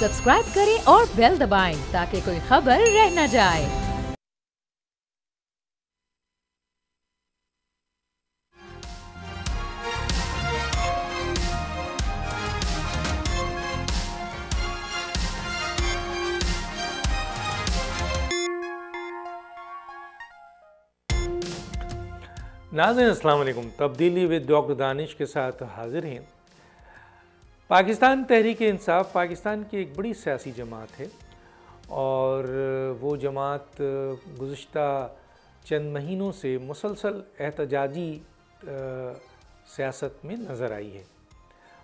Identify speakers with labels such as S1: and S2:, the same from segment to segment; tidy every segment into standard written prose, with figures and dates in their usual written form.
S1: Subscribe करें और bell दबाएं ताकि कोई खबर रह न जाए।
S2: नाज़रीन अस्सलाम वालेकुम। तब्दीली विद डॉक्टर दानिश के साथ हाजिर हैं। पाकिस्तान तहरीक इंसाफ पाकिस्तान की एक बड़ी सियासी जमात है और वो जमात गुज़िश्ता चंद महीनों से मुसलसल एहतजाजी सियासत में नज़र आई है।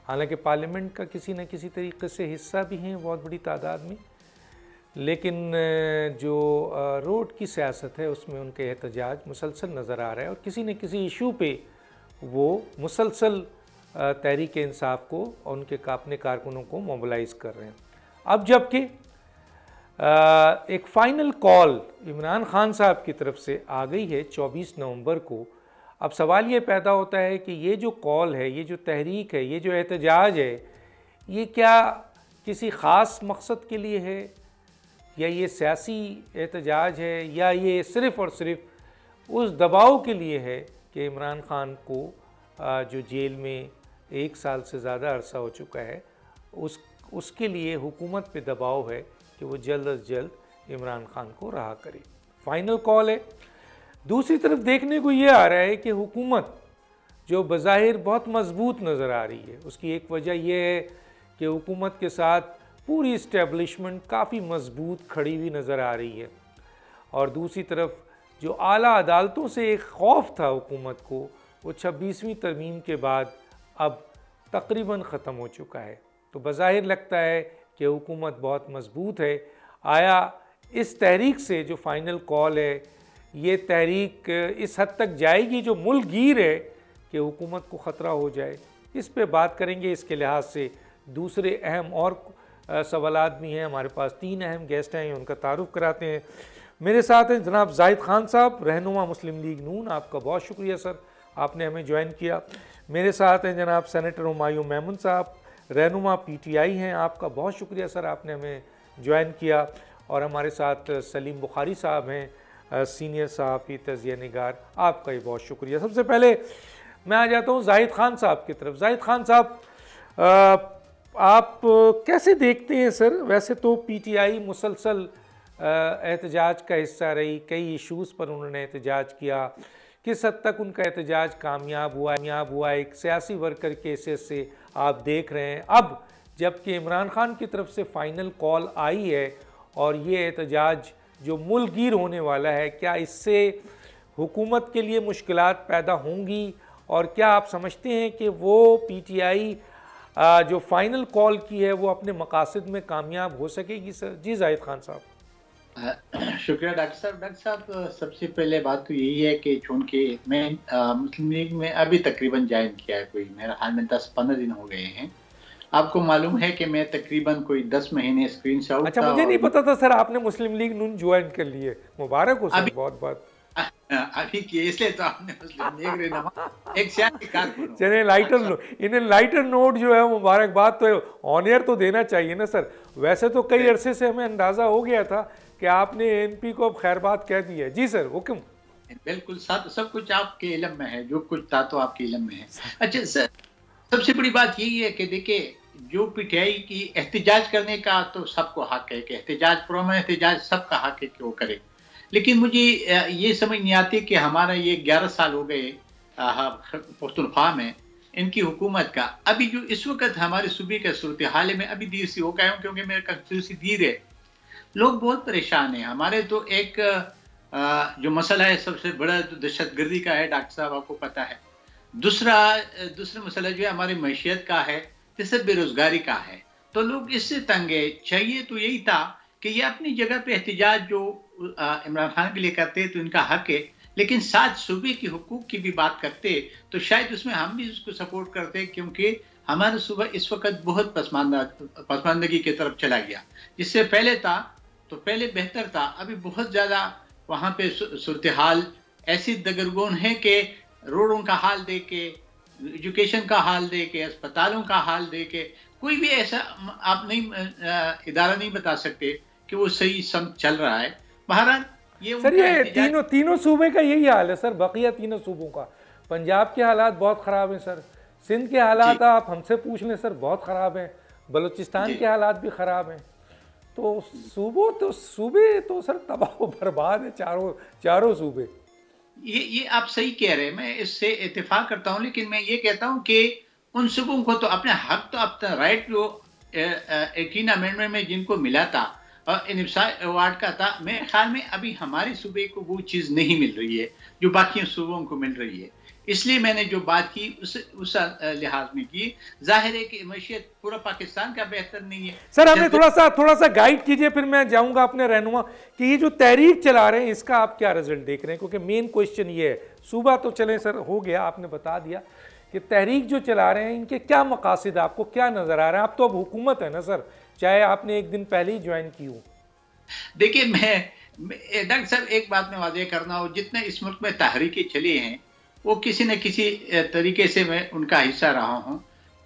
S2: हालांकि पार्लियामेंट का किसी न किसी तरीके से हिस्सा भी हैं बहुत बड़ी तादाद में, लेकिन जो रोड की सियासत है उसमें उनके एहतजाज मुसलसल नज़र आ रहा है और किसी न किसी इशू पे वो मुसलसल तहरीक इंसाफ को और उनके अपने कारकुनों को मोबिलाइज़ कर रहे हैं। अब जबकि एक फ़ाइनल कॉल इमरान खान साहब की तरफ से आ गई है 24 नवंबर को, अब सवाल ये पैदा होता है कि ये जो कॉल है, ये जो तहरीक है, ये जो एहतजाज है, ये क्या किसी ख़ास मकसद के लिए है या ये सियासी एहतजाज है या ये सिर्फ़ और सिर्फ उस दबाव के लिए है कि इमरान खान को जो जेल में 1 साल से ज़्यादा अरसा हो चुका है उसके लिए हुकूमत पे दबाव है कि वो जल्द अज जल्द इमरान खान को रहा करे। फ़ाइनल कॉल है। दूसरी तरफ देखने को ये आ रहा है कि हुकूमत जो बज़ाहिर बहुत मजबूत नज़र आ रही है, उसकी एक वजह यह है कि हुकूमत के साथ पूरी इस्टेब्लिशमेंट काफ़ी मजबूत खड़ी हुई नज़र आ रही है और दूसरी तरफ जो आला अदालतों से एक खौफ था हुकूमत को, वो 26वीं तरमीम के बाद अब तकरीबन ख़त्म हो चुका है। तो बज़ाहिर लगता है कि हुकूमत बहुत मजबूत है। आया इस तहरीक से जो फ़ाइनल कॉल है, ये तहरीक इस हद तक जाएगी जो मुल्क गिर है कि हुकूमत को ख़तरा हो जाए? इस पे बात करेंगे। इसके लिहाज से दूसरे अहम और सवालात भी हैं। हमारे पास 3 अहम गेस्ट हैं, उनका तारुफ कराते हैं। मेरे साथ हैं जनाब जाहिद खान साहब, रहनुमा मुस्लिम लीग नून। आपका बहुत शुक्रिया सर, आपने हमें ज्वाइन किया। मेरे साथ हैं जनाब सेनेटर हुमायूं मेमन साहब, रहनुमा PTI हैं। आपका बहुत शुक्रिया सर, आपने हमें ज्वाइन किया। और हमारे साथ सलीम बुखारी साहब हैं, सीनियर सहाफ़ी तज़िया निगार। आपका ही बहुत शुक्रिया। सबसे पहले मैं आ जाता हूँ जाहिद खान साहब की तरफ। जाहिद खान साहब, आप कैसे देखते हैं सर? वैसे तो PTI मुसलसल एहतजाज का हिस्सा रही, कई इश्यूज़ पर उन्होंने एहतजाज किया। किस हद तक उनका एहतजाज कामयाब हुआ एक सियासी वर्कर केसेस से आप देख रहे हैं। अब जबकि इमरान खान की तरफ से फ़ाइनल कॉल आई है और ये एहतजाज जो मुल्क गिर होने वाला है, क्या इससे हुकूमत के लिए मुश्किलात पैदा होंगी और क्या आप समझते हैं कि वो PTI जो फ़ाइनल कॉल की है वो अपने मकासद में कामयाब हो सकेगी सर? जी जाहिद खान साहब।
S3: शुक्रिया डॉक्टर साहब। डॉक्टर साहब, सबसे पहले बात तो यही है कि चूँकि मैं मुस्लिम लीग में अभी तकरीबन ज्वाइन किया है, कोई मेरा हाल में 10-15 दिन हो गए हैं। आपको मालूम है कि मैं तकरीबन कोई 10 महीने स्क्रीन से आउट।
S2: अच्छा, मुझे नहीं पता था सर आपने मुस्लिम लीग नून ज्वाइन कर लिए। मुबारक हो सर, बहुत बहुत।
S3: अभी की इसलिए तो आपने मुस्लिम लीग रहनुमा एक सियासी कारकुन।
S2: चलिए लाइटर नोट जो है मुबारकबाद तो ऑन एयर तो देना चाहिए ना सर। वैसे तो कई अरसे से हमें अंदाज़ा हो गया था कि आपने ANP को अब खैरबाद कह दी है। जी सर, हुक्म।
S3: बिल्कुल, सब कुछ आपके इल्म में है, जो कुछ था तो आपके इल्म में है। अच्छा सर, सबसे बड़ी बात यही है कि देखिए, जो PTI की एहतजाज करने का तो सबको हक है कि एहतजाज, पुरअमन एहतजाज सबका हक है कि वो करे, लेकिन मुझे ये समझ नहीं आती कि हमारा ये 11 साल हो गए पख्तूनख्वा में इनकी हुकूमत का। अभी जो इस वक्त हमारे सूबे का सूरत हाल में, अभी दीर से हो गया हूँ क्योंकि मेरा कंस्टिट्यूंसी दीर है, लोग बहुत परेशान हैं। हमारे तो एक जो मसला है सबसे बड़ा तो दहशतगर्दी का है, डॉक्टर साहब आपको पता है। दूसरा मसला जो है हमारी मैशियत का है, तीसरा बेरोजगारी का है। तो लोग इससे तंग है। चाहिए तो यही था कि ये अपनी जगह पे एहतजाज जो इमरान खान के लिए करते तो इनका हक है, लेकिन साथ सूबे की हुकूक की भी बात करते तो शायद उसमें हम भी उसको सपोर्ट करते, क्योंकि हमारा सूबा इस वक्त बहुत पसमानदगी की तरफ चला गया। जिससे पहले था तो पहले बेहतर था, अभी बहुत ज़्यादा वहाँ पे सूरत हाल ऐसी दगरगोन है कि रोडों का हाल देख के एजुकेशन का हाल दे के, अस्पतालों का हाल दे के, कोई भी ऐसा आप नहीं इदारा नहीं बता सकते कि वो सही सम चल रहा है। बहरहाल ये
S2: सर ये तीनों सूबे का यही हाल है सर, बकिया तीनों सूबों का। पंजाब के हालात बहुत ख़राब हैं सर, सिंध के हालात आप हमसे पूछ लें सर बहुत ख़राब हैं, बलूचिस्तान के हालात भी ख़राब हैं। तो सूबे तो सर तबाह बर्बाद है, चारों सूबे।
S3: ये आप सही कह रहे हैं, मैं इससे इत्तेफाक करता हूं, लेकिन मैं ये कहता हूं कि उन सूबों को तो अपने हक, तो अपना राइट जो 18 अमेंडमेंट में जिनको मिला था और इन्फसार अवार्ड का था, मेरे ख्याल में अभी हमारे सूबे को वो चीज़ नहीं मिल रही है जो बाकी सूबों को मिल रही है। इसलिए मैंने जो बात की उस लिहाज में की। जाहिर है कि मईशत पूरा पाकिस्तान का बेहतर नहीं है।
S2: सर हमें थोड़ा सा गाइड कीजिए, फिर मैं जाऊंगा अपने रहनुमा कि ये जो तहरीक चला रहे हैं इसका आप क्या रिजल्ट देख रहे हैं, क्योंकि मेन क्वेश्चन ये है। सूबा तो चले सर हो गया, आपने बता दिया कि तहरीक जो चला रहे हैं इनके क्या मकासद आपको क्या नजर आ रहा है। आप तो अब हुकूमत है ना सर, चाहे आपने एक दिन पहले ही ज्वाइन की हो।
S3: देखिए मैं डॉक्टर साहब एक बात में वादे करना हो, जितने इस मुल्क में तहरीकें चली हैं वो किसी न किसी तरीके से मैं उनका हिस्सा रहा हूँ।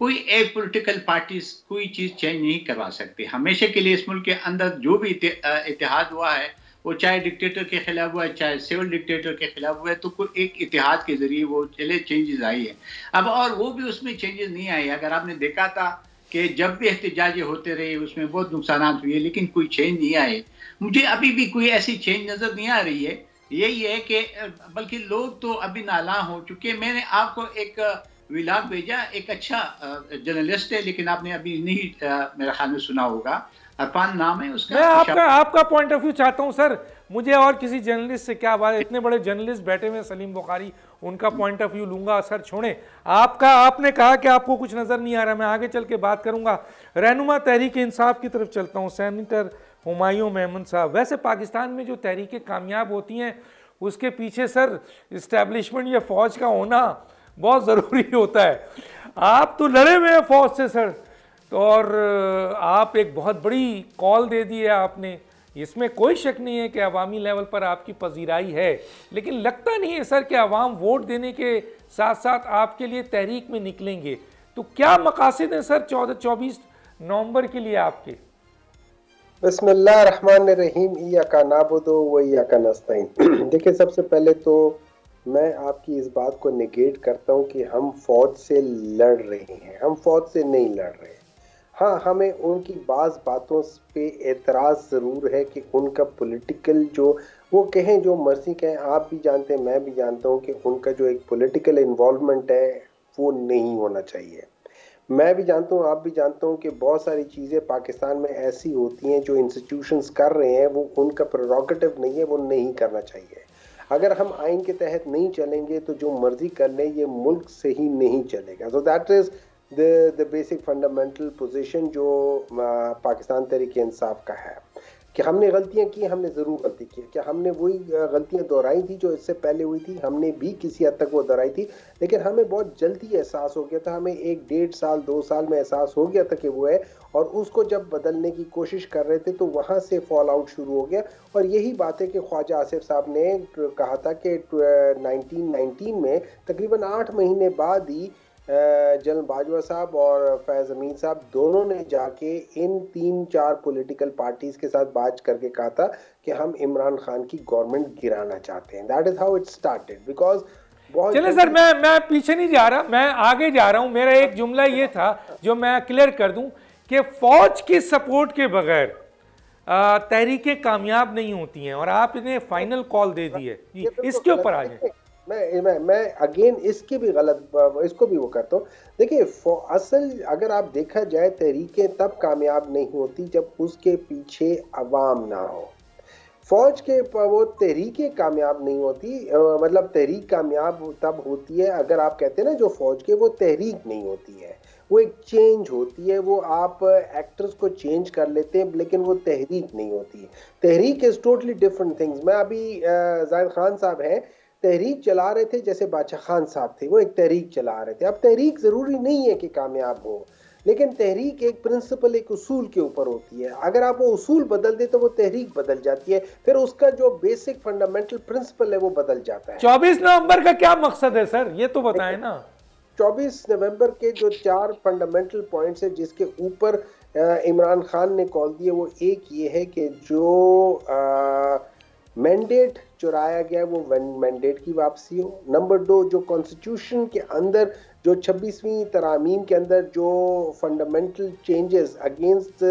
S3: कोई एक पॉलिटिकल पार्टीज कोई चीज़ चेंज नहीं करवा सकती। हमेशा के लिए इस मुल्क के अंदर जो भी इतिहाद हुआ है, वो चाहे डिक्टेटर के खिलाफ हुआ है चाहे सिविल डिक्टेटर के खिलाफ हुआ है, तो कोई एक इतिहाद के जरिए वो चले चेंजेस आई है। अब और वो भी उसमें चेंजेस नहीं आए। अगर आपने देखा था कि जब भी एहतजाज होते रहे उसमें बहुत नुकसान हुए, लेकिन कोई चेंज नहीं आए। मुझे अभी भी कोई ऐसी चेंज नज़र नहीं आ रही है। यही है कि बल्कि लोग तो अभी नाला हो चुके। मैंने आपको एक व्लॉग भेजा, एक अच्छा जर्नलिस्ट है, लेकिन आपने अभी नहीं मेरे ख्याल में सुना होगा, अरफान नाम है उसका।
S2: मैं आपका पॉइंट ऑफ व्यू चाहता हूं सर, मुझे और किसी जर्नलिस्ट से क्या बात है, इतने बड़े जर्नलिस्ट बैठे हुए सलीम बुखारी, उनका पॉइंट ऑफ व्यू लूंगा। सर छोड़ें आपने कहा कि आपको कुछ नज़र नहीं आ रहा, मैं आगे चल के बात करूंगा। रहनुमा तहरीक इंसाफ की तरफ चलता हूँ, सेनेटर हुमायूं मेमन साहब। वैसे पाकिस्तान में जो तहरीकें कामयाब होती हैं उसके पीछे सर इस्टेब्लिशमेंट या फ़ौज का होना बहुत ज़रूरी होता है। आप तो लड़े हुए हैं फ़ौज से सर, तो और आप एक बहुत बड़ी कॉल दे दी है आपने, इसमें कोई शक नहीं है कि अवामी लेवल पर आपकी पजीराई है, लेकिन लगता नहीं है सर कि अवाम वोट देने के साथ साथ आपके लिए तहरीक में निकलेंगे। तो क्या मकासद हैं सर 24 नवंबर के लिए आपके?
S4: बिस्मिल्लाहिर्रहमानिर्रहीम, इय्याका नाबुदु व इय्याका नस्तईन। देखिए, सबसे पहले तो मैं आपकी इस बात को निगेट करता हूं कि हम फौज से लड़ रहे हैं। हम फौज से नहीं लड़ रहे। हाँ, हमें उनकी बाज़ बातों पे एतराज़ ज़रूर है कि उनका पॉलिटिकल जो वो कहें जो मर्जी कहें, आप भी जानते हैं मैं भी जानता हूँ कि उनका जो एक पॉलिटिकल इन्वॉल्वमेंट है वो नहीं होना चाहिए। मैं भी जानता हूँ, आप भी जानते हो कि बहुत सारी चीज़ें पाकिस्तान में ऐसी होती हैं जो इंस्टीट्यूशंस कर रहे हैं, वो उनका प्रेरोगेटिव नहीं है, वो नहीं करना चाहिए। अगर हम आइन के तहत नहीं चलेंगे तो जो मर्जी कर लें, ये मुल्क से ही नहीं चलेगा। So that is the basic fundamental position जो पाकिस्तान तहरीक इंसाफ का है कि हमने गलतियां की, हमने ज़रूर गलती की। क्या हमने वही गलतियां दोहराई थी जो इससे पहले हुई थी? हमने भी किसी हद तक वो दोहराई थी, लेकिन हमें बहुत जल्दी एहसास हो गया था, हमें 1 डेढ़ साल 2 साल में एहसास हो गया था कि वो है, और उसको जब बदलने की कोशिश कर रहे थे तो वहाँ से फॉल आउट शुरू हो गया। और यही बात है कि ख्वाजा आसिफ साहब ने कहा था कि 1919 में तकरीबन 8 महीने बाद ही जनरल बाजवा साहब और फैज़ अमीन साहब दोनों ने जाके इन 3-4 पॉलिटिकल पार्टीज के साथ बात करके कहा था कि हम इमरान खान की गवर्नमेंट गिराना चाहते हैं। That is how it started. Because
S2: चलिए सर, मैं पीछे नहीं जा रहा, मैं आगे जा रहा हूं। मेरा एक जुमला ये था जो मैं क्लियर कर दूं कि फौज की सपोर्ट के बगैर तहरीकें कामयाब नहीं होती हैं, और आप इन्हें फाइनल कॉल दे दी है। इसके ऊपर आ जाए।
S4: मैं अगेन इसकी भी इसको भी वो करता हूँ। देखिए, असल अगर आप देखा जाए, तहरीकें तब कामयाब नहीं होती जब उसके पीछे अवाम ना हो। फौज के वो तहरीकें कामयाब नहीं होती, मतलब तहरीक कामयाब तब होती है अगर आप कहते हैं ना जो फौज के, वो तहरीक नहीं होती है, वो एक चेंज होती है। वो आप एक्टर्स को चेंज कर लेते हैं, लेकिन वो तहरीक नहीं होती है। तहरीक इज टोटली डिफरेंट थिंग्स। मैं अभी जाहिद खान साहब हैं, तहरीक चला रहे थे, जैसे बादशाह खान साहब थे, वो एक तहरीक चला रहे थे। अब तहरीक ज़रूरी नहीं है कि कामयाब हो, लेकिन तहरीक एक प्रिंसिपल, एक उसूल के ऊपर होती है। अगर आप वो उसूल बदल दे तो वो तहरीक बदल जाती है, फिर उसका जो बेसिक फंडामेंटल प्रिंसिपल है वो बदल जाता है।
S2: 24 नवंबर का क्या मकसद है सर, ये तो बताएं ना।
S4: 24 नवंबर के जो 4 फंडामेंटल पॉइंट्स है जिसके ऊपर इमरान खान ने कॉल दिए, वो एक ये है कि जो मैंडेट चुराया गया वो मैंडेट की वापसी हो। नंबर 2, जो कॉन्स्टिट्यूशन के अंदर जो 26वीं तरामीम के अंदर जो फंडामेंटल चेंजेस अगेंस्ट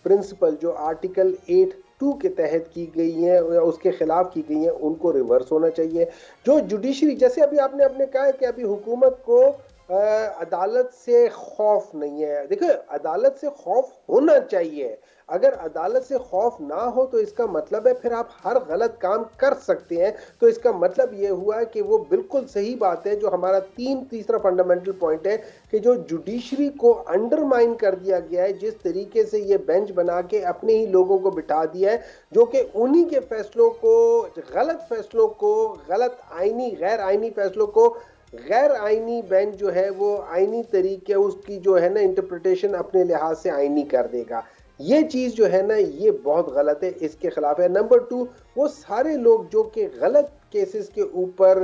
S4: प्रिंसिपल जो आर्टिकल 8(2) के तहत की गई हैं या उसके खिलाफ की गई हैं उनको रिवर्स होना चाहिए। जो जुडिशरी, जैसे अभी आपने कहा कि अभी हुकूमत को अदालत से खौफ नहीं है, देखिए अदालत से खौफ होना चाहिए। अगर अदालत से खौफ ना हो तो इसका मतलब है फिर आप हर गलत काम कर सकते हैं। तो इसका मतलब ये हुआ कि वो बिल्कुल सही बात है जो हमारा तीसरा फंडामेंटल पॉइंट है कि जो जुडिशरी को अंडरमाइन कर दिया गया है, जिस तरीके से ये बेंच बना के अपने ही लोगों को बिठा दिया है जो कि उन्हीं के फैसलों को गलत आईनी गैर आईनी फैसलों को गैर आईनी बेंच जो है वो आईनी तरीके उसकी जो है ना इंटरप्रिटेशन अपने लिहाज से आईनी कर देगा। ये चीज जो है ना ये बहुत गलत है, इसके खिलाफ है। नंबर 2, वो सारे लोग जो कि गलत केसेस के ऊपर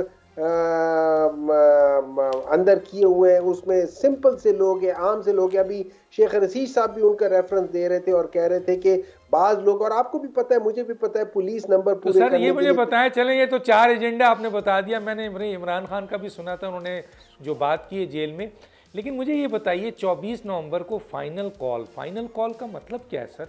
S4: अंदर किए हुए हैं उसमें सिंपल से लोग हैं, आम से लोग हैं। अभी शेख रशीद साहब भी उनका रेफरेंस दे रहे थे और कह रहे थे कि बाज लोग, और आपको भी पता है मुझे भी पता है, पुलिस नंबर
S2: तो सर ये मुझे बताएं, चलें ये तो 4 एजेंडा आपने बता दिया, मैंने इमरान खान का भी सुना था, उन्होंने जो बात की है जेल में। लेकिन मुझे ये बताइए 24 नवंबर को फाइनल कॉल का मतलब क्या है सर?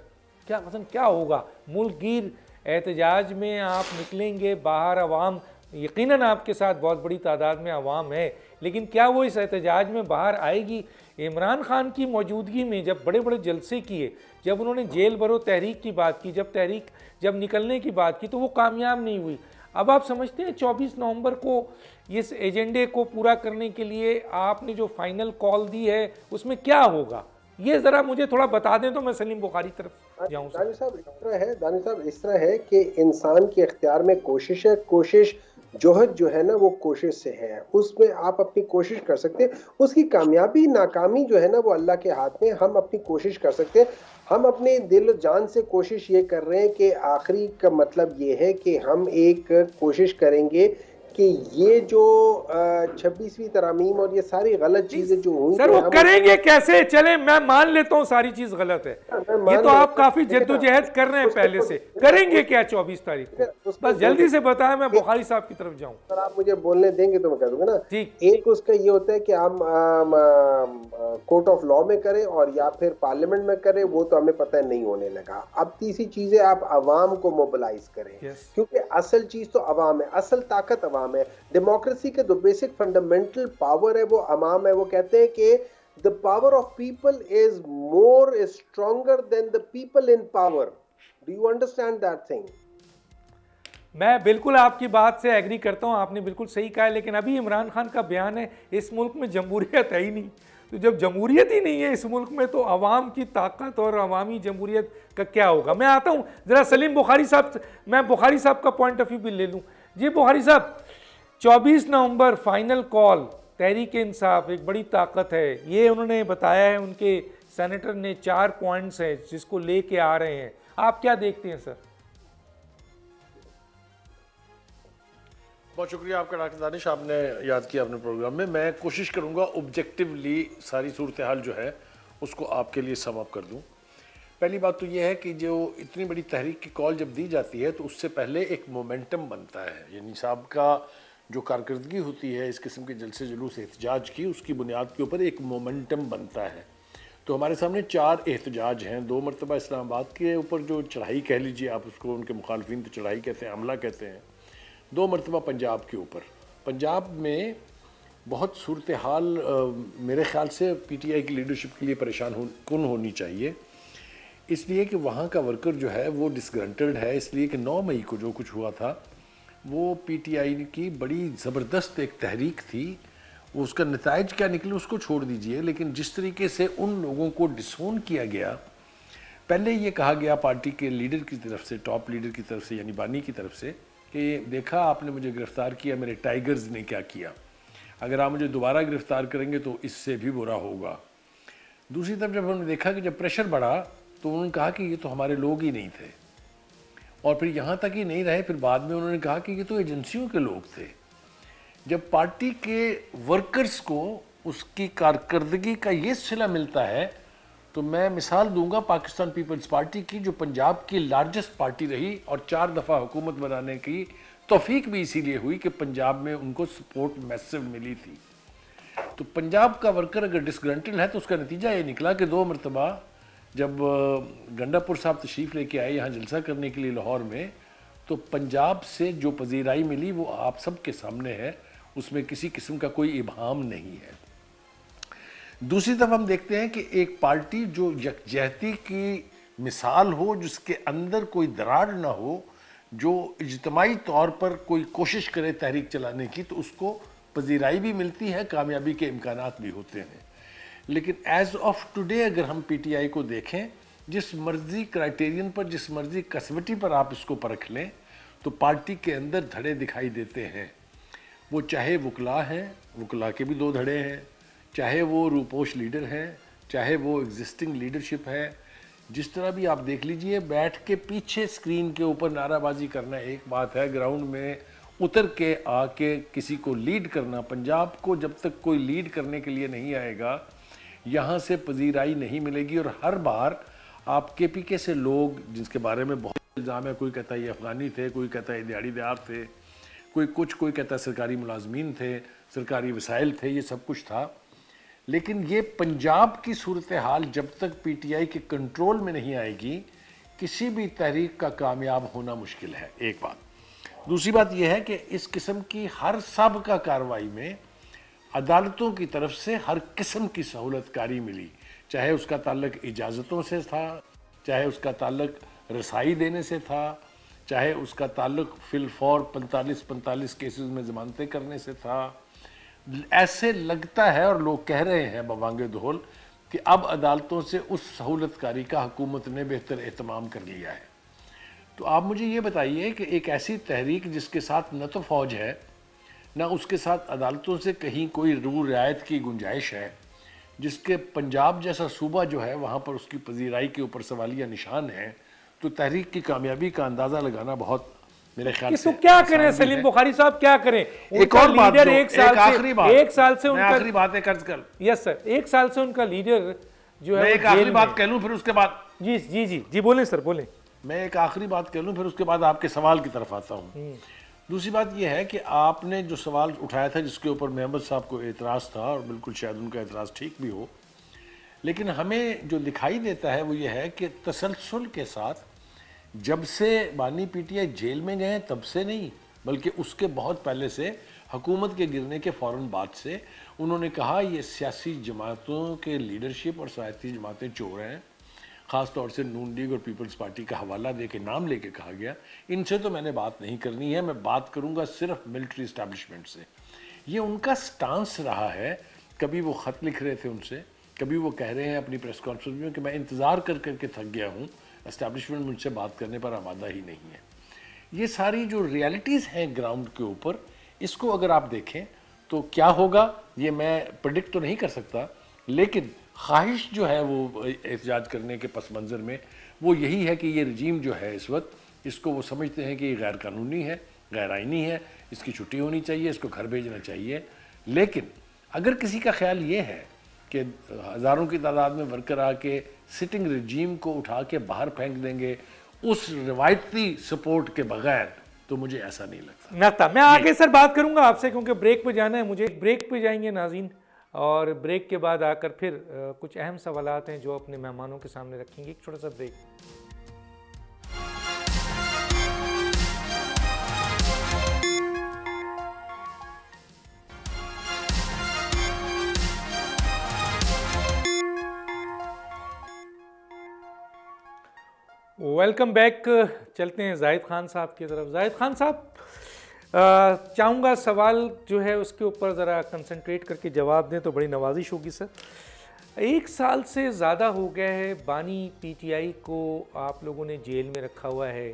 S2: क्या मतलब क्या होगा? मुल्कगीर एहतजाज में आप निकलेंगे बाहर, अवाम यकीनन आपके साथ बहुत बड़ी तादाद में अवाम है, लेकिन क्या वो इस एहतजाज में बाहर आएगी? इमरान खान की मौजूदगी में जब बड़े बड़े जलसे किए, जब उन्होंने जेल भरो तहरीक की बात की, जब निकलने की बात की तो वो कामयाब नहीं हुई। अब आप समझते हैं 24 नवंबर को इस एजेंडे को पूरा करने के लिए आपने जो फाइनल कॉल दी है उसमें क्या होगा? ये ज़रा मुझे थोड़ा बता दें तो मैं सलीम बुखारी तरफ जाऊँ।
S4: दानिश साहब इस तरह है कि इंसान के इख्तियार में कोशिश है, कोशिश जोहद जो है ना वो कोशिश से है, उसमें आप अपनी कोशिश कर सकते हैं। उसकी कामयाबी नाकामी जो है ना वो अल्लाह के हाथ में। हम अपनी कोशिश कर सकते हैं, हम अपने दिल जान से कोशिश ये कर रहे हैं कि आखिरी का मतलब ये है कि हम एक कोशिश करेंगे कि ये जो 26वीं तरामीम और ये सारी गलत चीजें जो हुई
S2: सर वो करेंगे कैसे? चले मैं मान लेता हूँ सारी चीज गलत है, ये तो आप काफी जद्दोजहद कर रहे हैं पहले से, करेंगे क्या 24 तारीख को? बस जल्दी से बताएं, मैं बुखारी साहब की तरफ जाऊँ।
S4: सर आप मुझे बोलने देंगे तो मैं कह दूंगा ना। एक उसका ये होता है कि हम कोर्ट ऑफ लॉ में करें और या फिर पार्लियामेंट में करें, वो तो हमें पता है नहीं होने लगा। अब तीसरी चीज है आप अवाम को मोबिलाइज करें, क्योंकि असल चीज तो अवाम है, असल ताकत अवाम है। डेमोक्रेसी के जो बेसिक फंडामेंटल पावर है वो अवाम है। वो कहते हैं कि the power of people is more stronger than the people in power. Do you understand that thing?
S2: मैं बिल्कुल आपकी बात से एग्री करता हूं, आपने बिल्कुल सही कहा है। लेकिन अभी इमरान खान का बयान है इस मुल्क में जमहूरियत है ही नहीं, तो जब जमहूरियत ही नहीं है इस मुल्क में तो अवाम की ताकत और अवामी जमहूरियत का क्या होगा? मैं आता हूं जरा सलीम बुखारी साहब, मैं बुखारी साहब का पॉइंट ऑफ व्यू भी ले लूं। जी बुखारी साहब, 24 नवंबर फाइनल कॉल, तहरीक इंसाफ एक बड़ी ताकत है, ये उन्होंने बताया है, उनके सेनेटर ने 4 पॉइंट्स हैं जिसको लेके आ रहे हैं, आप क्या देखते हैं सर?
S5: बहुत शुक्रिया आपका डॉक्टर दानिश, आपने याद किया अपने प्रोग्राम में। मैं कोशिश करूंगा ऑब्जेक्टिवली सारी सूरत हाल जो है उसको आपके लिए सम अप कर दूं। पहली बात तो यह है कि जो इतनी बड़ी तहरीक की कॉल जब दी जाती है तो उससे पहले एक मोमेंटम बनता है, यानी साहब का जो कारकर्दगी होती है इस किस्म के जलसे जुलूस एहतजाज की, उसकी बुनियाद के ऊपर एक मोमेंटम बनता है। तो हमारे सामने 4 एहतजाज हैं। 2 मरतबा इस्लामाबाद के ऊपर जो चढ़ाई कह लीजिए आप उसको, उनके मुखालफिन तो चढ़ाई कहते हैं, हमला कहते हैं। 2 मरतबा पंजाब के ऊपर। पंजाब में बहुत सूरत हाल मेरे ख्याल से PTI की लीडरशिप के लिए परेशान कौन होनी चाहिए, इसलिए कि वहाँ का वर्कर जो है वो डिसग्रंटेड है, इसलिए कि 9 मई को जो कुछ हुआ था वो PTI की बड़ी ज़बरदस्त एक तहरीक थी। वो उसका नताइज क्या निकले उसको छोड़ दीजिए, लेकिन जिस तरीके से उन लोगों को डिसोन किया गया, पहले ये कहा गया पार्टी के लीडर की तरफ से, टॉप लीडर की तरफ से यानी बानी की तरफ से कि देखा आपने मुझे गिरफ़्तार किया, मेरे टाइगर्स ने क्या किया, अगर आप मुझे दोबारा गिरफ़्तार करेंगे तो इससे भी बुरा होगा। दूसरी तरफ जब उन्होंने देखा कि जब प्रेशर बढ़ा तो उन्होंने कहा कि ये तो हमारे लोग ही नहीं थे, और फिर यहाँ तक ही नहीं रहे, फिर बाद में उन्होंने कहा कि ये तो एजेंसियों के लोग थे। जब पार्टी के वर्कर्स को उसकी कारकर्दगी का ये सिला मिलता है, तो मैं मिसाल दूंगा पाकिस्तान पीपल्स पार्टी की, जो पंजाब की लार्जेस्ट पार्टी रही और 4 दफ़ा हुकूमत बनाने की तौफीक भी इसीलिए हुई कि पंजाब में उनको सपोर्ट मैसिव मिली थी। तो पंजाब का वर्कर अगर डिसग्रंटल है तो उसका नतीजा ये निकला कि 2 मरतबा जब गंडापुर साहब तशरीफ़ लेके आए यहाँ जलसा करने के लिए लाहौर में, तो पंजाब से जो पजीराई मिली वो आप सब के सामने है, उसमें किसी किस्म का कोई इबाम नहीं है। दूसरी तरफ हम देखते हैं कि एक पार्टी जो यकजहती की मिसाल हो, जिसके अंदर कोई दरार ना हो, जो इज्तमाही तौर पर कोई कोशिश करे तहरीक चलाने की, तो उसको पजीराई भी मिलती है, कामयाबी के इम्कानात भी होते हैं। लेकिन एज ऑफ टुडे अगर हम पीटीआई को देखें, जिस मर्जी क्राइटेरियन पर, जिस मर्जी कसवटी पर आप इसको परख लें, तो पार्टी के अंदर धड़े दिखाई देते हैं। वो चाहे वकला हैं, वकला के भी 2 धड़े हैं, चाहे वो रूपोश लीडर हैं, चाहे वो एग्जिस्टिंग लीडरशिप है। जिस तरह भी आप देख लीजिए, बैठ के पीछे स्क्रीन के ऊपर नाराबाजी करना एक बात है, ग्राउंड में उतर के आके किसी को लीड करना, पंजाब को जब तक कोई लीड करने के लिए नहीं आएगा, यहाँ से पजीराई नहीं मिलेगी। और हर बार आप KPK से लोग, जिसके बारे में बहुत इल्ज़ाम है, कोई कहता है ये अफ़गानी थे, कोई कहता है दिहाड़ी दार थे, कोई कहता है सरकारी मुलाजमीन थे, सरकारी वसाइल थे, ये सब कुछ था। लेकिन ये पंजाब की सूरत हाल जब तक PTI के कंट्रोल में नहीं आएगी, किसी भी तहरीक का कामयाब होना मुश्किल है, एक बात। दूसरी बात यह है कि इस किस्म की हर सबका कार्रवाई में अदालतों की तरफ से हर किस्म की सहूलतकारी मिली, चाहे उसका ताल्लुक इजाज़तों से था, चाहे उसका ताल्लुक रसाई देने से था, चाहे उसका ताल्लुक फिलफौर 45 केसेस में ज़मानतें करने से था। ऐसे लगता है और लोग कह रहे हैं बवांगे दोहल कि अब अदालतों से उस सहूलतकारी का हुकूमत ने बेहतर एहतमाम कर लिया है। तो आप मुझे ये बताइए कि एक ऐसी तहरीक जिसके साथ न तो फ़ौज है, ना उसके साथ अदालतों से कहीं कोई रूल रियायत की गुंजाइश है, जिसके पंजाब जैसा सूबा जो है वहाँ पर उसकी पजीराई के ऊपर सवालिया निशान है, तो तहरीक की कामयाबी का अंदाज़ा लगाना बहुत मेरे ख्याल से
S2: क्या करें सलीम बुखारी साहब, क्या करें?
S5: एक और बात,
S2: लीडर
S5: एक आखिरी बात है कर्ज कर,
S2: यस सर, 1 साल से उनका लीडर जो है,
S5: एक आखिरी बात कह लूँ फिर उसके बाद,
S2: जी जी जी जी बोलें सर, बोलें।
S5: मैं एक आखिरी बात कह लूँ फिर उसके बाद आपके सवाल की तरफ आता हूँ। दूसरी बात यह है कि आपने जो सवाल उठाया था, जिसके ऊपर महमद साहब को एतराज़ था, और बिल्कुल शायद उनका एतराज़ ठीक भी हो, लेकिन हमें जो दिखाई देता है वो ये है कि तसलसल के साथ जब से बानी PTI जेल में गए तब से नहीं, बल्कि उसके बहुत पहले से, हुकूमत के गिरने के फ़ौरन बाद से उन्होंने कहा ये सियासी जमातों के लीडरशिप और सियासी जमातें चोर हैं। ख़ास तौर से नून लीग और पीपल्स पार्टी का हवाला दे के नाम लेके कहा गया, इनसे तो मैंने बात नहीं करनी है, मैं बात करूंगा सिर्फ मिलिट्री इस्टेब्लिशमेंट से। ये उनका स्टांस रहा है। कभी वो ख़त लिख रहे थे उनसे, कभी वो कह रहे हैं अपनी प्रेस कॉन्फ्रेंस में कि मैं इंतज़ार कर करके थक गया हूँ, इस्टेब्लिशमेंट मुझसे बात करने पर आमादा ही नहीं है। ये सारी जो रियलिटीज़ हैं ग्राउंड के ऊपर, इसको अगर आप देखें तो क्या होगा ये मैं प्रेडिक्ट तो नहीं कर सकता, लेकिन ख्वाहिश जो है वो एहतजाज करने के पस मंज़र में वो यही है कि ये रजीम जो है इस वक्त, इसको वो समझते हैं कि ये गैर कानूनी है, गैर आइनी है, इसकी छुट्टी होनी चाहिए, इसको घर भेजना चाहिए। लेकिन अगर किसी का ख्याल ये है कि हज़ारों की तादाद में वर्कर आके सिटिंग रजीम को उठा के बाहर फेंक देंगे उस रिवायती सपोर्ट के बगैर, तो मुझे ऐसा नहीं लगता।
S2: ना मैं आगे सर बात करूंगा आपसे, क्योंकि ब्रेक पे जाना है मुझे। ब्रेक पे जाएंगे नाज़रीन, और ब्रेक के बाद आकर फिर कुछ अहम सवालात हैं जो अपने मेहमानों के सामने रखेंगे। एक छोटा सा ब्रेक। Welcome back. चलते हैं जाहिद खान साहब की तरफ। जाहिद खान साहब, चाहूँगा सवाल जो है उसके ऊपर ज़रा कंसंट्रेट करके जवाब दें तो बड़ी नवाजिश होगी सर। 1 साल से ज़्यादा हो गया है बानी PTI को आप लोगों ने जेल में रखा हुआ है।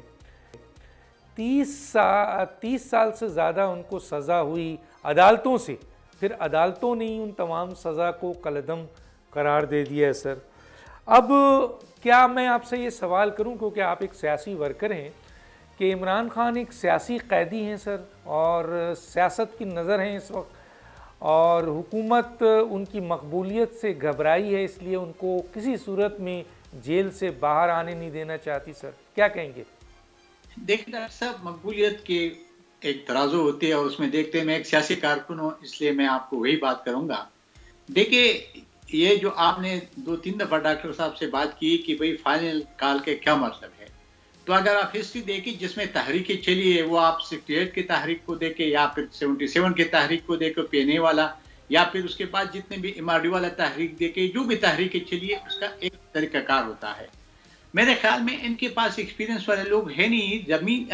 S2: 30 साल से ज़्यादा उनको सज़ा हुई अदालतों से, फिर अदालतों ने ही उन तमाम सज़ा को कलअदम करार दे दिया है सर। अब क्या मैं आपसे ये सवाल करूं, क्योंकि आप एक सियासी वर्कर हैं, कि इमरान खान एक सियासी कैदी हैं सर, और सियासत की नज़र हैं इस वक्त, और हुकूमत उनकी मकबूलियत से घबराई है, इसलिए उनको किसी सूरत में जेल से बाहर आने नहीं देना चाहती। सर क्या कहेंगे?
S3: देखिए डॉक्टर साहब, मकबूलियत के एक तराजू होती है और उसमें देखते हैं, मैं एक सियासी कारकुन हूँ इसलिए मैं आपको वही बात करूँगा। देखिए ये जो आपने 2-3 दफ़ा डॉक्टर साहब से बात की कि भाई फाइनल कॉल के क्या मतलब है, तो अगर आप हिस्ट्री देखिए जिसमें तहरीकें चली है वो आप 68 की तहरीक को देखे या फिर 77 की तहरीक को देखे पीने वाला, या फिर उसके बाद जितने भी इमारडी वाला तहरीक देखे, जो भी तहरीकें चली है उसका एक तरीक़ाकार होता है। मेरे ख्याल में इनके पास एक्सपीरियंस वाले लोग हैं नहीं। जमीन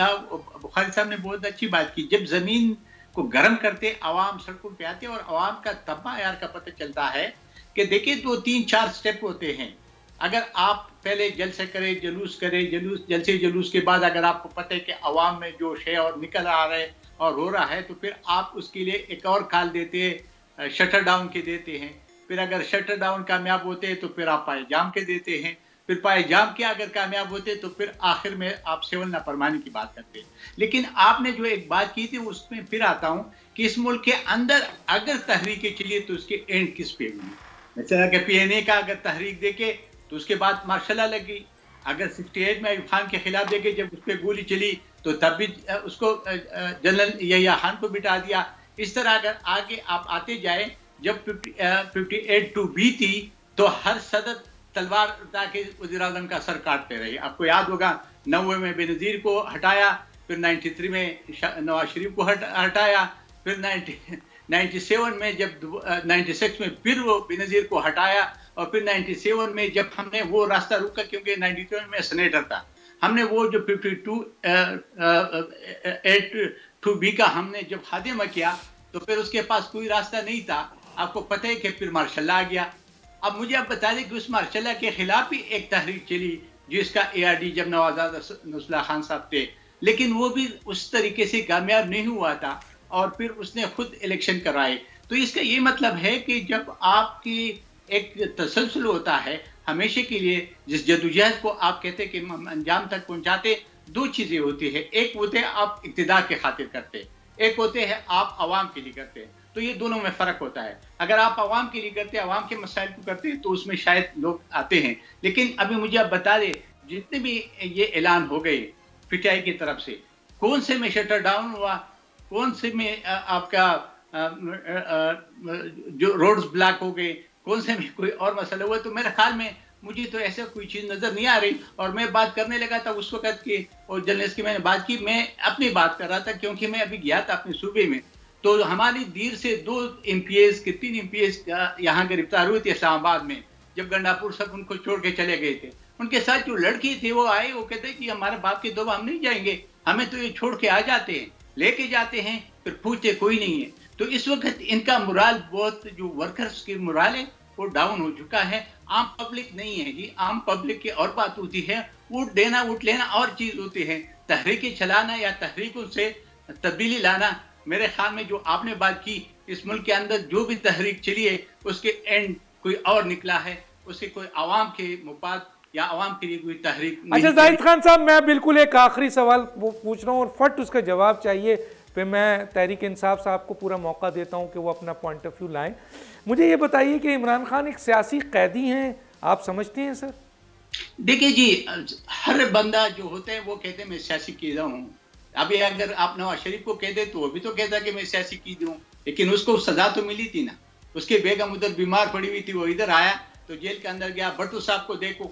S3: बुखारी साहब ने बहुत अच्छी बात की, जब जमीन को गर्म करते अवाम सड़कों पे आते और अवाम का तब्बा यार का पता चलता है कि देखिए 2-3-4 स्टेप होते हैं। अगर आप पहले जलसे करें, जुलूस करें, जलसे जुलूस के बाद अगर आपको पता है कि अवाम में जोश है और निकल आ रहा है और हो रहा है, तो फिर आप उसके लिए एक और कॉल देते हैं, शटर डाउन के देते हैं। फिर अगर शटर डाउन कामयाब होते हैं तो फिर आप पाए जाम के देते हैं। फिर पाए जाम के अगर कामयाब होते तो फिर आखिर में आप सेवन नाफरमानी की बात करते हैं। लेकिन आपने जो एक बात की थी उसमें फिर आता हूं कि इस मुल्क के अंदर अगर तहरीकें चलिए तो उसके एंड किस पे हुई। जैसे कि PNA का अगर तहरीक देखे तो उसके बाद मार्शल लग गई। अगर 68 में अयूब खान के खिलाफ देखे जब उस पर गोली चली तो तब भी उसको जनरल यहिया खान को बिठा दिया। इस तरह अगर आगे आप आते जाए, जब 58-2B थी तो हर सदर तलवार उठा के वज़ीर-ए-आज़म का सर काटते रहे। आपको याद होगा 90 में बेनज़ीर को हटाया, फिर 93 में नवाज शरीफ को हटाया, फिर 97 में जब 96 में फिर वो बेनज़ीर को हटाया, और फिर 97 में जब हमने वो रास्ता रुका क्योंकि 97 में सेनेटर था, हमने वो जो 52-2B का हमने जब खात्मा किया तो फिर उसके पास कोई रास्ता नहीं था। आपको पता है कि फिर मार्शल आ गया। अब मुझे आप बता दें कि उस मार्शल के खिलाफ भी एक तहरीक चली जिसका ARD जब नवाज़ाद नसरुल्लाह खान साहब थे, लेकिन वो भी उस तरीके से कामयाब नहीं हुआ था और फिर उसने खुद इलेक्शन कराए। तो इसका ये मतलब है कि जब आपकी एक तसलसल होता है हमेशा के लिए, जिस जदोजहद को आप कहते हैं कि हम अंजाम तक पहुंचाते, दो चीजें होती है। एक होते हैं आप इक़्तिदार के खातिर करते, एक होते हैं आप आवाम के लिए करते हैं। तो ये दोनों में फ़र्क होता है। अगर आप आवाम के लिए करते, आवाम के मसाइल को करते तो उसमें शायद लोग आते हैं। लेकिन अभी मुझे आप बता दें, जितने भी ये ऐलान हो गए PTI की तरफ से, कौन से में शटर डाउन हुआ, कौन से में आपका जो रोड्स ब्लॉक हो गए, कौन से में कोई और मसला हुआ, तो मेरे ख्याल में मुझे तो ऐसा कोई चीज़ नज़र नहीं आ रही। और मैं बात करने लगा था उस वक्त की, और जर्नलिस्ट की मैंने बात की, मैं अपनी बात कर रहा था क्योंकि मैं अभी गया था अपने सूबे में, तो हमारी देर से 2 MPs के 3 MPs यहाँ गिरफ्तार हुए थे इस्लामाबाद में, जब गंडापुर सब उनको छोड़ के चले गए थे। उनके साथ जो लड़की थे वो आए, वो कहते कि हमारे बाप के दो हम नहीं जाएंगे, हमें तो ये छोड़ के आ जाते हैं, लेके जाते हैं, फिर पूछते कोई नहीं है। तो इस वक्त इनका मुराल बहुत, जो वर्कर्स की मुराल है वो डाउन हो चुका है। आम पब्लिक नहीं है जी, आम पब्लिक की और बात होती है, वोट देना वोट लेना और चीज होती है, तहरीकें चलाना या तहरीकों से तब्दीली लाना। मेरे ख्याल में जो आपने बात की, इस मुल्क के अंदर जो भी तहरीक चली है उसके एंड कोई और निकला है, उससे कोई आवाम के मुफाद या आवाम के लिए कोई तहरीक।
S2: अच्छा जाहिद खान साहब, मैं बिल्कुल एक आखिरी सवाल वो पूछ रहा हूँ और फट उसका जवाब चाहिए, फिर मैं तहरीक इंसाफ साहब को पूरा मौका देता हूँ कि वो अपना पॉइंट ऑफ व्यू लाएं। मुझे ये बताइए कि इमरान खान एक सियासी कैदी हैं, आप समझते हैं सर?
S3: देखिए जी, हर बंदा जो होता है वो कहते हैं मैं सियासी कीदा हूँ। अभी अगर आप नवाज शरीफ को कह दे तो वो भी तो कहता कि मैं सियासी कीदा हूँ, लेकिन उसको सजा तो मिली थी ना। उसके बेगम उधर बीमार पड़ी हुई थी, वो इधर आया तो जेल के अंदर गया। भट्टू साहब को देखो,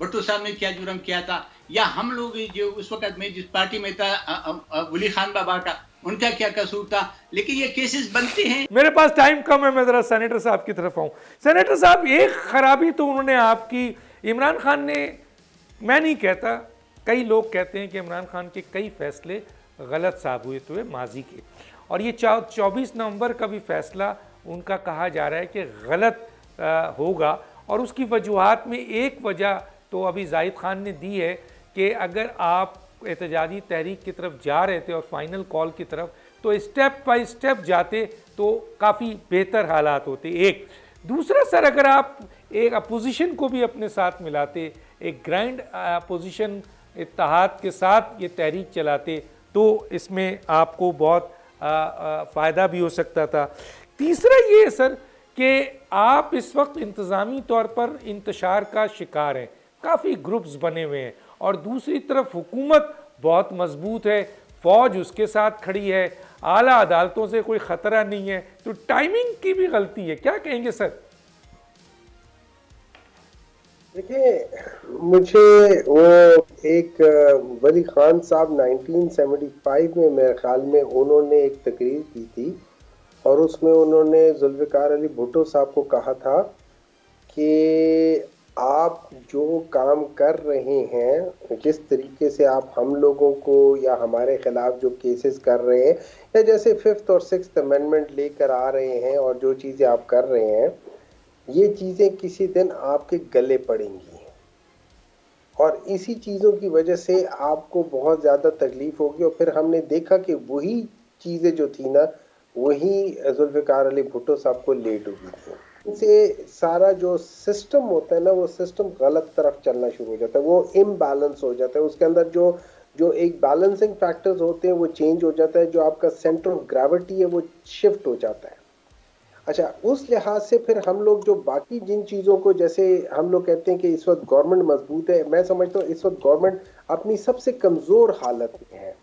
S3: भट्टू साहब ने क्या जुर्म किया था, या हम लोग जो उस वक्त में जिस पार्टी में था वली खान बाबा का, उनका क्या कसूर था। लेकिन ये केसेस बनते हैं।
S2: मेरे पास टाइम कम है, मैं जरा सेनेटर साहब की तरफ आऊँ। सेनेटर साहब, एक खराबी तो उन्होंने आपकी, इमरान खान ने, मैं नहीं कहता, कई लोग कहते हैं कि इमरान खान के कई फैसले गलत साबित हुए माजी के, और ये 24 नवंबर का भी फैसला उनका कहा जा रहा है कि गलत होगा। और उसकी वजूहात में एक वजह तो अभी जाहिद खान ने दी है कि अगर आप एहतजाजी तहरीक की तरफ जा रहे थे और फाइनल कॉल की तरफ, तो स्टेप बाय स्टेप जाते तो काफ़ी बेहतर हालात होते। एक दूसरा सर, अगर आप एक अपोजिशन को भी अपने साथ मिलाते, एक ग्रैंड अपोजिशन इत्तेहाद के साथ ये तहरीक चलाते, तो इसमें आपको बहुत फ़ायदा भी हो सकता था। तीसरा ये है सर कि आप इस वक्त इंतज़ामी तौर पर इंतशार का शिकार हैं, काफ़ी ग्रुप्स बने हुए हैं, और दूसरी तरफ हुकूमत बहुत मजबूत है, फ़ौज उसके साथ खड़ी है, आला अदालतों से कोई ख़तरा नहीं है, तो टाइमिंग की भी गलती है, क्या कहेंगे सर?
S4: देखिए, मुझे वो एक वली खान साहब 1975 में मेरे ख्याल में उन्होंने एक तकरीर की थी, और उसमें उन्होंने जुल्फ़िकार अली भुट्टो साहब को कहा था कि आप जो काम कर रहे हैं, जिस तरीके से आप हम लोगों को या हमारे खिलाफ जो केसेस कर रहे हैं, या जैसे 5th और 6th अमेंडमेंट लेकर आ रहे हैं, और जो चीज़ें आप कर रहे हैं, ये चीज़ें किसी दिन आपके गले पड़ेंगी, और इसी चीज़ों की वजह से आपको बहुत ज़्यादा तकलीफ होगी। और फिर हमने देखा कि वही चीज़ें जो थी ना, वही जुल्फ़िकार अली भुट्टो साहब को ले डूबी थी। इनसे सारा जो सिस्टम होता है ना, वो सिस्टम गलत तरफ चलना शुरू हो जाता है, वो इम्बैलेंस हो जाता है, उसके अंदर जो जो एक बैलेंसिंग फैक्टर्स होते हैं वो चेंज हो जाता है, जो आपका सेंटर ऑफ ग्रेविटी है वो शिफ्ट हो जाता है। अच्छा, उस लिहाज से फिर हम लोग जो बाकी जिन चीज़ों को, जैसे हम लोग कहते हैं कि इस वक्त गवर्नमेंट मजबूत है, मैं समझता हूँ इस वक्त गवर्नमेंट अपनी सबसे कमज़ोर हालत में है।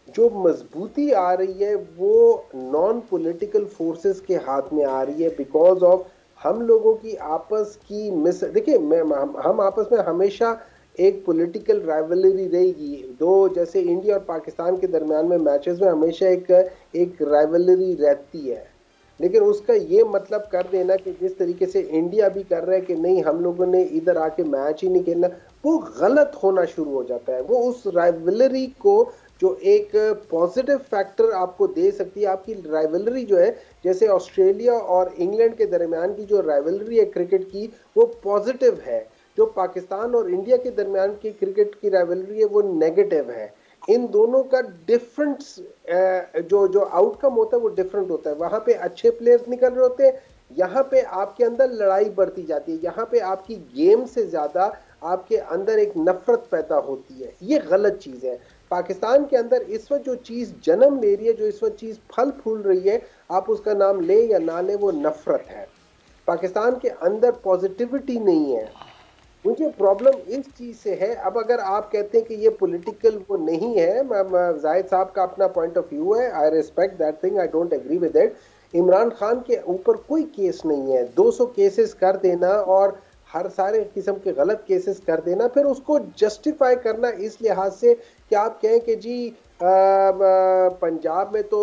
S4: जो मजबूती आ रही है वो नॉन पॉलिटिकल फोर्सेस के हाथ में आ रही है, बिकॉज ऑफ हम लोगों की आपस की देखिए, हम आपस में हमेशा एक पॉलिटिकल राइवलरी रहेगी। दो, जैसे इंडिया और पाकिस्तान के दरमियान में मैचेस में हमेशा एक राइवलरी रहती है, लेकिन उसका ये मतलब कर देना कि जिस तरीके से इंडिया भी कर रहा है कि नहीं, हम लोगों ने इधर आके मैच ही नहीं खेलना, वो गलत होना शुरू हो जाता है। वो उस राइवलरी को जो एक पॉजिटिव फैक्टर आपको दे सकती है, आपकी राइवलरी जो है, जैसे ऑस्ट्रेलिया और इंग्लैंड के दरमियान की जो राइवलरी है क्रिकेट की, वो पॉजिटिव है। जो पाकिस्तान और इंडिया के दरमियान की क्रिकेट की राइवलरी है वो नेगेटिव है। इन दोनों का डिफरेंट जो आउटकम होता है वो डिफरेंट होता है। वहां पे अच्छे प्लेयर्स निकल रहे होते हैं, यहाँ पे आपके अंदर लड़ाई बढ़ती जाती है, यहाँ पे आपकी गेम से ज्यादा आपके अंदर एक नफरत पैदा होती है। ये गलत चीज है। पाकिस्तान के अंदर इस वक्त जो चीज जन्म ले रही है, जो इस वक्त चीज फल फूल रही है, आप उसका नाम ले या ना ले, वो नफरत है। पाकिस्तान के अंदर पॉजिटिविटी नहीं है। मुझे प्रॉब्लम इस चीज से है। अब अगर आप कहते हैं कि ये पॉलिटिकल वो नहीं है, जाहिद साहब का अपना पॉइंट ऑफ व्यू है, I respect that thing, I don't agree with it. Imran Khan के ऊपर कोई केस नहीं है। 200 केसेस कर देना और हर सारे किस्म के गलत केसेस कर देना, फिर उसको जस्टिफाई करना इस लिहाज से कि आप कहें कि जी पंजाब में तो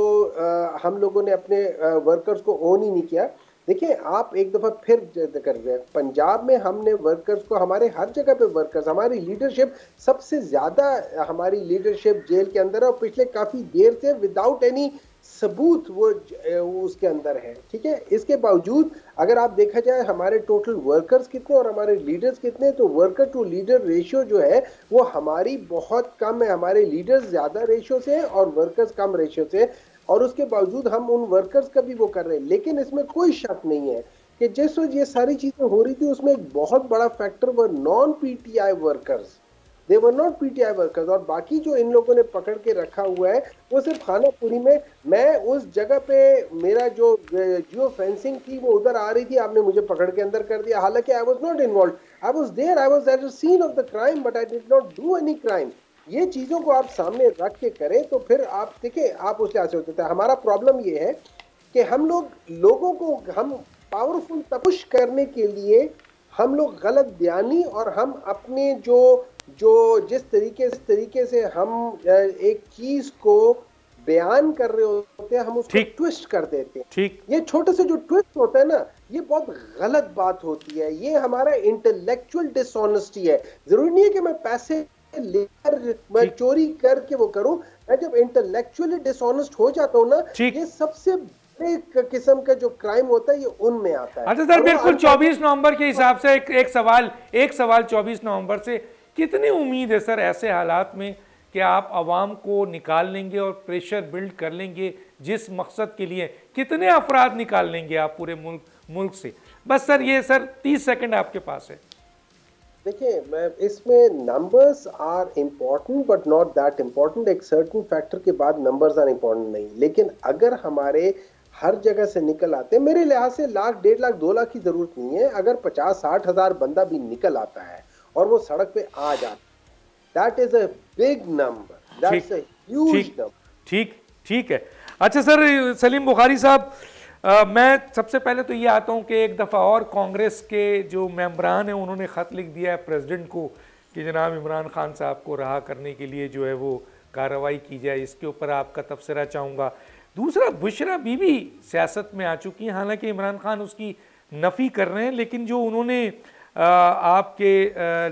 S4: हम लोगों ने अपने वर्कर्स को ओन ही नहीं किया। देखिए, आप एक दफा फिर कर रहे हैं, पंजाब में हमने वर्कर्स को, हमारे हर जगह पे वर्कर्स, हमारी लीडरशिप सबसे ज्यादा, हमारी लीडरशिप जेल के अंदर है, और पिछले काफी देर से विदाउट एनी सबूत वो उसके अंदर है। ठीक है, इसके बावजूद अगर आप देखा जाए हमारे टोटल वर्कर्स कितने और हमारे लीडर्स कितने, तो वर्कर टू लीडर रेशियो जो है वो हमारी बहुत कम है। हमारे लीडर्स ज्यादा रेशियो से है और वर्कर्स कम रेशियो से है, और उसके बावजूद हम उन वर्कर्स का भी वो कर रहे हैं। लेकिन इसमें कोई शक नहीं है कि जिस वक्त ये सारी चीजें हो रही थी, उसमें एक बहुत बड़ा फैक्टर वो non PTI workers, they were not PTI workers. और बाकी जो इन लोगों ने पकड़ के रखा हुआ है वो सिर्फ खानापुरी में, मैं उस जगह पे, मेरा जो जियो फेंसिंग थी वो उधर आ रही थी, आपने मुझे पकड़ के अंदर कर दिया, हालांकि I was not involved, I was there, I was at the scene of the crime, but I did not do any crime. ये चीजों को आप सामने रख के करें तो फिर आप देखिए, आप उस लिहाज से होते हैं। हमारा प्रॉब्लम ये है कि हम लोगों को हम पावरफुल पुश करने के लिए हम लोग गलत बयानी, और हम अपने जिस तरीके से हम एक चीज को बयान कर रहे होते हैं, हम उसको ट्विस्ट कर देते हैं। ठीक, ये छोटे से जो ट्विस्ट होता है ना, ये बहुत गलत बात होती है। ये हमारा इंटेलेक्चुअल डिसऑनेस्टी है। जरूरी नहीं है कि मैं पैसे लेकर, मैं चोरी करके वो करूं। मैं जब इंटेलेक्चुअली डिसऑनेस्ट हो जाता हूं ना, ये सबसे एक किस्म का जो क्राइम होता है, ये उनमें आता है।
S2: अच्छा सर, बिल्कुल 24 नवंबर के हिसाब से एक सवाल 24 नवंबर से कितनी उम्मीद है सर ऐसे हालात में कि आप आवाम को निकाल लेंगे और प्रेशर बिल्ड कर लेंगे जिस मकसद के लिए? कितने अफराद निकाल लेंगे आप पूरे मुल्क से? बस सर, ये सर 30 सेकंड आपके पास है।
S4: देखिए, मैं इसमें numbers are important but not that important. एक सर्टेन फैक्टर के बाद नंबर्स आर इम्पॉर्टेंट नहीं, लेकिन अगर हमारे हर जगह से निकल आते हैं। मेरे लिहाज से 1,00,000, 1.5 लाख, 2 लाख की जरूरत नहीं है। अगर 50-60 हजार बंदा भी निकल आता है और वो सड़क पे आ जाता है, that is a big number, that's a huge number.
S2: ठीक है। अच्छा सर सलीम बुखारी साहब, मैं सबसे पहले तो ये आता हूँ कि एक दफ़ा और कांग्रेस के जो मेंबरान हैं उन्होंने ख़त लिख दिया है प्रेसिडेंट को कि जनाब इमरान खान साहब को रहा करने के लिए जो है वो कार्रवाई की जाए। इसके ऊपर आपका तबसरा चाहूँगा। दूसरा, बुशरा बीबी सियासत में आ चुकी हैं, हालांकि इमरान खान उसकी नफ़ी कर रहे हैं, लेकिन जो उन्होंने आपके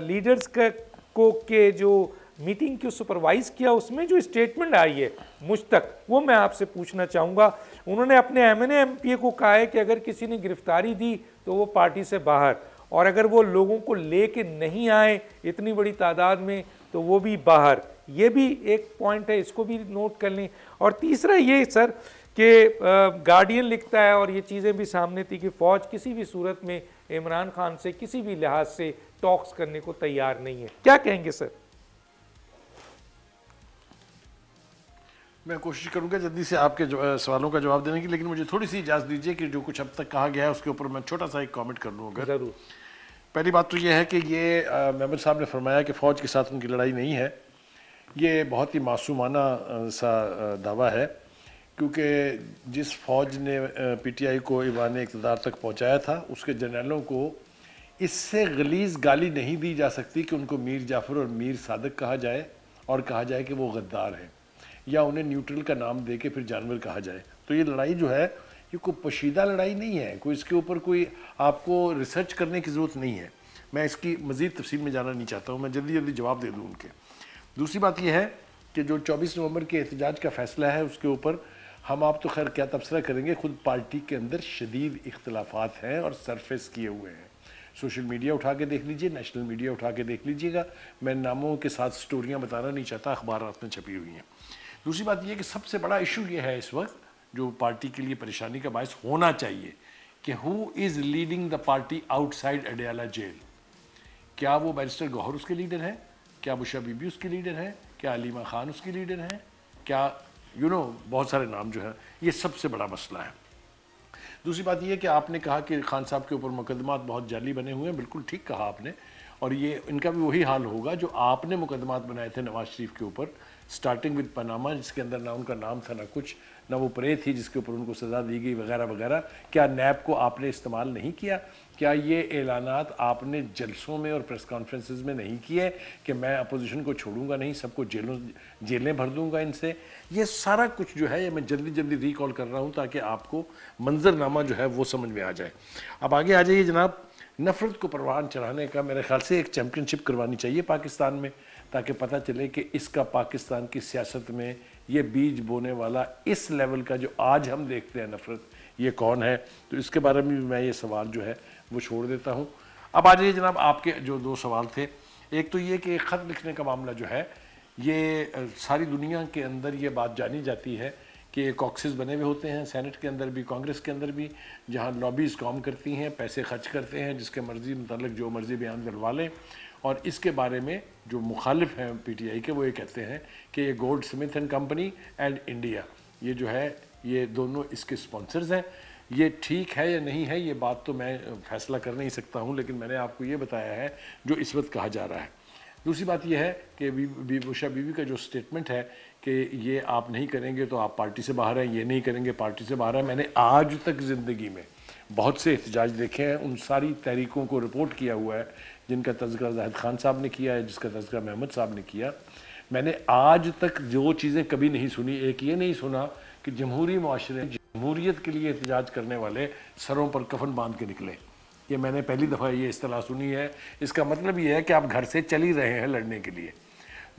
S2: लीडर्स के जो मीटिंग को सुपरवाइज़ किया उसमें जो स्टेटमेंट आई है मुझ तक, वो मैं आपसे पूछना चाहूँगा। उन्होंने अपने MNA MPA को कहा है कि अगर किसी ने गिरफ्तारी दी तो वो पार्टी से बाहर, और अगर वो लोगों को लेके नहीं आए इतनी बड़ी तादाद में तो वो भी बाहर। ये भी एक पॉइंट है, इसको भी नोट कर लें। और तीसरा ये सर कि गार्डियन लिखता है और ये चीज़ें भी सामने थी कि फ़ौज किसी भी सूरत में इमरान खान से किसी भी लिहाज से टॉक्स करने को तैयार नहीं है। क्या कहेंगे सर?
S5: मैं कोशिश करूंगा जल्दी से आपके सवालों का जवाब देने की, लेकिन मुझे थोड़ी सी इजाज़त दीजिए कि जो कुछ अब तक कहा गया है उसके ऊपर मैं छोटा सा एक कमेंट कर लूँ। अगर
S2: ज़रूर।
S5: पहली बात तो ये है कि ये मेंबर साहब ने फरमाया कि फ़ौज के साथ उनकी लड़ाई नहीं है। ये बहुत ही मासूमाना सा दावा है, क्योंकि जिस फ़ौज ने PTI को ईवान इक़्तिदार तक पहुँचाया था उसके जर्नलों को इससे गलीज़ गाली नहीं दी जा सकती कि उनको मीर जाफ़र और मीर सादक कहा जाए और कहा जाए कि वो गद्दार हैं, या उन्हें न्यूट्रल का नाम दे के फिर जानवर कहा जाए। तो ये लड़ाई जो है ये कोई पोशीदा लड़ाई नहीं है, कोई इसके ऊपर कोई आपको रिसर्च करने की ज़रूरत नहीं है। मैं इसकी मज़ीद तफसील में जाना नहीं चाहता हूँ, मैं जल्दी जल्दी जवाब दे दूँ उनके। दूसरी बात यह है कि जो 24 नवंबर के एहतजाज का फ़ैसला है उसके ऊपर हम आप तो खैर क्या तबसरा करेंगे, खुद पार्टी के अंदर शदीद इख्तलाफात हैं और सरफेस किए हुए हैं। सोशल मीडिया उठा के देख लीजिए, नेशनल मीडिया उठा के देख लीजिएगा। मैं नामों के साथ स्टोरियाँ बताना नहीं चाहता, अखबारात में छपी हुई हैं। दूसरी बात यह कि सबसे बड़ा इशू ये है इस वक्त जो पार्टी के लिए परेशानी का बायस होना चाहिए कि who is leading the party outside Adiala jail. क्या वो बैरिस्टर गौहर उसके लीडर हैं? क्या बुशरा बीबी उसकी लीडर हैं? क्या अलीमा खान उसकी लीडर हैं? क्या बहुत सारे नाम जो हैं, ये सबसे बड़ा मसला है। दूसरी बात यह कि आपने कहा कि खान साहब के ऊपर मुकदमात बहुत जाली बने हुए हैं, बिल्कुल ठीक कहा आपने, और ये इनका भी वही हाल होगा जो आपने मुकदमात बनाए थे नवाज शरीफ के ऊपर, स्टार्टिंग विद पनामा, जिसके अंदर ना उनका नाम था ना कुछ, ना वो प्रे थी जिसके ऊपर उनको सज़ा दी गई वगैरह वगैरह। क्या नैब को आपने इस्तेमाल नहीं किया? क्या ये ऐलानात आपने जलसों में और प्रेस कॉन्फ्रेंसेस में नहीं किए कि मैं अपोजिशन को छोड़ूंगा नहीं, सबको जेलें भर दूंगा इनसे? ये सारा कुछ जो है ये मैं जल्दी जल्दी रिकॉल कर रहा हूँ ताकि आपको मंजरनामा जो है वो समझ में आ जाए। अब आगे आ जाइए जनाब। नफ़रत को परवान चढ़ाने का मेरे ख्याल से एक चैम्पियनशिप करवानी चाहिए पाकिस्तान में, ताकि पता चले कि इसका पाकिस्तान की सियासत में ये बीज बोने वाला इस लेवल का जो आज हम देखते हैं नफ़रत, ये कौन है। तो इसके बारे में भी मैं ये सवाल जो है वो छोड़ देता हूँ। अब आ जाइए जनाब आपके जो दो सवाल थे। एक तो ये कि ख़त लिखने का मामला जो है ये सारी दुनिया के अंदर ये बात जानी जाती है कि कॉक्सेस बने हुए होते हैं, सेनेट के अंदर भी कांग्रेस के अंदर भी, जहाँ लॉबीज़ काम करती हैं, पैसे खर्च करते हैं, जिसके मर्ज़ी मुतालिक जो मर्ज़ी बयान करवा लें। और इसके बारे में जो मुखालिफ हैं PTI के वो ये कहते हैं कि ये gold Smith and company and India ये जो है ये दोनों इसके स्पॉन्सर्स हैं। ये ठीक है या नहीं है ये बात तो मैं फ़ैसला कर नहीं सकता हूँ, लेकिन मैंने आपको ये बताया है जो इस वक्त कहा जा रहा है। दूसरी बात यह है कि बुशरा बीबी का जो स्टेटमेंट है कि ये आप नहीं करेंगे तो आप पार्टी से बाहर हैं, ये नहीं करेंगे पार्टी से बाहर हैं। मैंने आज तक ज़िंदगी में बहुत से एहतजाज देखे हैं, उन सारी तहरीकों को रिपोर्ट किया हुआ है जिनका तज़किरा जाहिद खान साहब ने किया है, जिसका तज़किरा महमूद साहब ने किया। मैंने आज तक जो चीज़ें कभी नहीं सुनी, एक ये नहीं सुना कि जमहूरी माशरे जमहूरियत के लिए एहतजाज करने वाले सरों पर कफन बांध के निकले। ये मैंने पहली दफ़ा ये इस्तेलाह सुनी है। इसका मतलब ये है कि आप घर से चल ही रहे हैं लड़ने के लिए।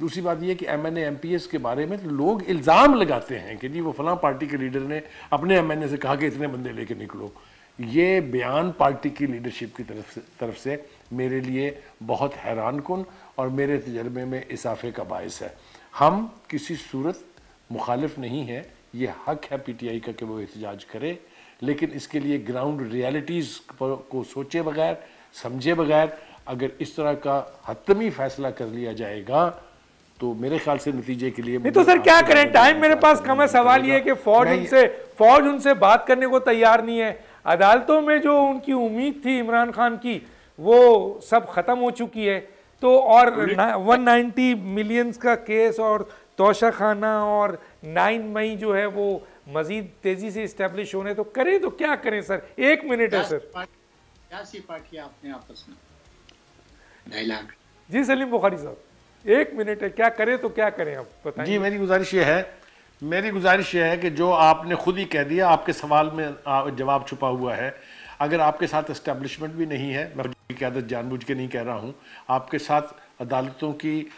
S5: दूसरी बात यह कि MNA MPS के बारे में तो लोग इल्ज़ाम लगाते हैं कि जी वो फलां पार्टी के लीडर ने अपने MNA से कहा कि इतने बंदे लेके निकलो। ये बयान पार्टी की लीडरशिप की तरफ से मेरे लिए बहुत हैरान कुन और मेरे तजर्बे में इजाफे का बायस है। हम किसी सूरत मुखालिफ नहीं है, ये हक है PTI का कि वो एहतजाज करे, लेकिन इसके लिए ग्राउंड रियलिटीज़ को सोचे बगैर, समझे बगैर अगर इस तरह का हतमी फ़ैसला कर लिया जाएगा तो मेरे ख्याल से नतीजे के लिए
S2: नहीं तो सर क्या करें, टाइम मेरे पास कम है। सवाल ये है कि फौज उनसे बात करने को तैयार नहीं है। अदालतों में जो उनकी उम्मीद थी इमरान खान की वो सब खत्म हो चुकी है। तो और 190 मिलियंस का केस और तोशा खाना और 9 मई जो है वो मजीद तेजी से इस्टेब्लिश होने, तो करें तो क्या करें सर? 1 मिनट है सर।
S3: क्या सी पार्टी आपने आपस में डायलॉग?
S2: जी सलीम बुखारी साहब 1 मिनट है, क्या करें तो क्या करें आप बताइए।
S5: जी मेरी गुजारिश ये है कि जो आपने खुद ही कह दिया, आपके सवाल में जवाब छुपा हुआ है। अगर आपके साथ एस्टेब्लिशमेंट भी नहीं है, मैं की क़यादत जानबूझ के नहीं कह रहा हूँ, आपके साथ अदालतों की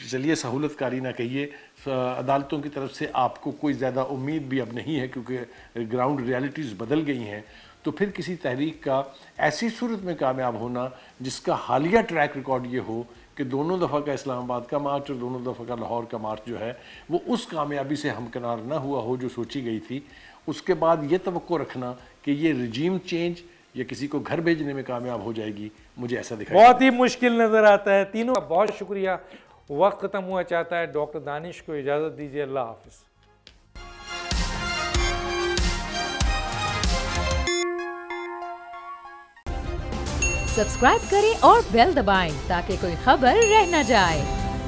S5: चलिए सहूलतकारी ना कहिए, अदालतों की तरफ से आपको कोई ज़्यादा उम्मीद भी अब नहीं है क्योंकि ग्राउंड रियलिटीज़ बदल गई हैं, तो फिर किसी तहरीक का ऐसी सूरत में कामयाब होना जिसका हालिया ट्रैक रिकॉर्ड ये हो कि दोनों दफ़ा का इस्लामाबाद का मार्च और दोनों दफ़ा का लाहौर का मार्च जो है वो उस कामयाबी से हमकिनार ना हुआ हो जो सोची गई थी। उसके बाद ये तवक्को रखना कि ये रजीम चेंज या किसी को घर भेजने में कामयाब हो जाएगी, मुझे ऐसा दिखाई
S2: बहुत ही मुश्किल नज़र आता है। तीनों का बहुत शुक्रिया। वक्त ख़त्म हुआ चाहता है। डॉक्टर दानिश को इजाज़त दीजिए। अल्लाह हाफिज़।
S1: सब्सक्राइब करें और बेल दबाएं ताकि कोई खबर रह न जाए।